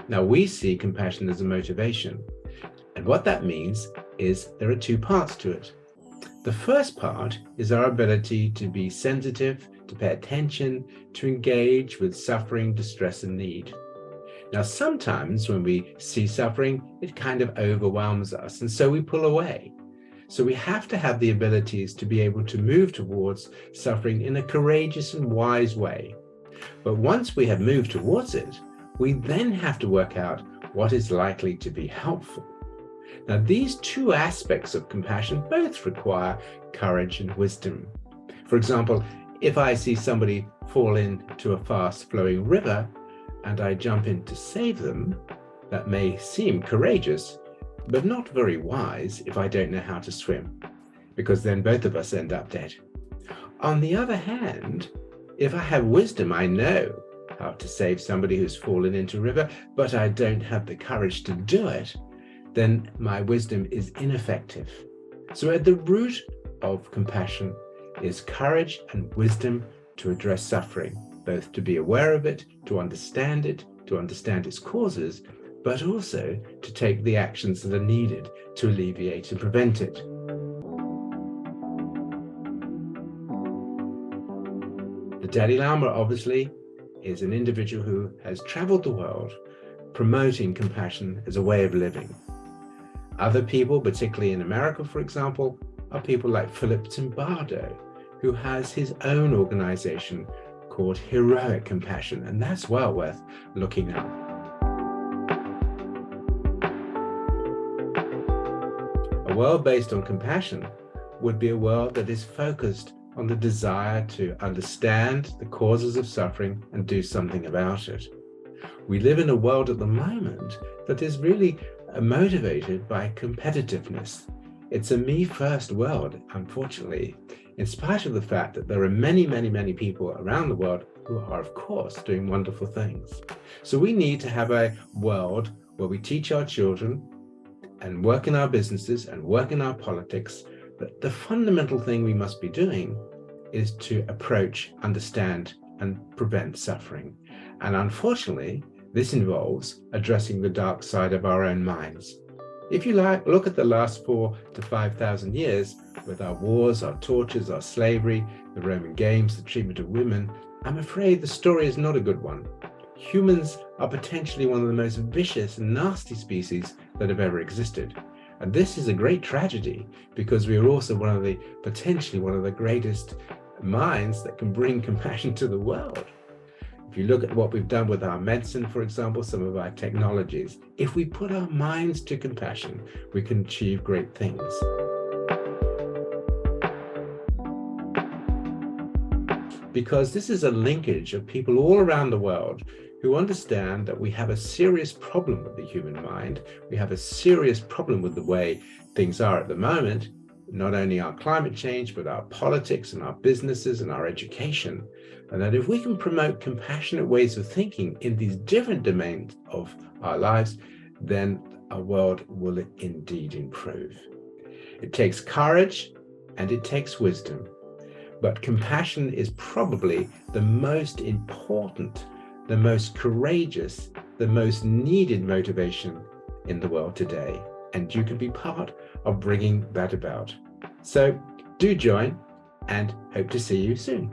Now, we see compassion as a motivation. And what that means is there are two parts to it. The first part is our ability to be sensitive, to pay attention, to engage with suffering, distress, and need. Now, sometimes when we see suffering, it kind of overwhelms us, and so we pull away. So we have to have the abilities to be able to move towards suffering in a courageous and wise way. But once we have moved towards it, we then have to work out what is likely to be helpful. Now, these two aspects of compassion both require courage and wisdom. For example, if I see somebody fall into a fast-flowing river and I jump in to save them, that may seem courageous, but not very wise if I don't know how to swim, because then both of us end up dead. On the other hand, if I have wisdom, I know how to save somebody who's fallen into a river, but I don't have the courage to do it, then my wisdom is ineffective. So at the root of compassion is courage and wisdom to address suffering, both to be aware of it, to understand its causes, but also to take the actions that are needed to alleviate and prevent it. The Dalai Lama, obviously, is an individual who has traveled the world promoting compassion as a way of living. Other people, particularly in America, for example, are people like Philip Zimbardo, who has his own organization called Heroic Compassion, and that's well worth looking up. A world based on compassion would be a world that is focused on the desire to understand the causes of suffering and do something about it. We live in a world at the moment that is really motivated by competitiveness. It's a me-first world, unfortunately, in spite of the fact that there are many, many, many people around the world who are, of course, doing wonderful things. So we need to have a world where we teach our children and work in our businesses and work in our politics that the fundamental thing we must be doing is to approach, understand, and prevent suffering. And unfortunately, this involves addressing the dark side of our own minds. If you look at the last 4,000 to 5,000 years, with our wars, our tortures, our slavery, the Roman games, the treatment of women, I'm afraid the story is not a good one. Humans are potentially one of the most vicious and nasty species that have ever existed. And this is a great tragedy because we are also potentially one of the greatest minds that can bring compassion to the world. If you look at what we've done with our medicine, for example, some of our technologies, if we put our minds to compassion, we can achieve great things. Because this is a linkage of people all around the world who understand that we have a serious problem with the human mind. We have a serious problem with the way things are at the moment, not only our climate change, but our politics and our businesses and our education. And that if we can promote compassionate ways of thinking in these different domains of our lives, then our world will indeed improve. It takes courage and it takes wisdom, but compassion is probably the most important, the most courageous, the most needed motivation in the world today. And you can be part of bringing that about. So do join and hope to see you soon.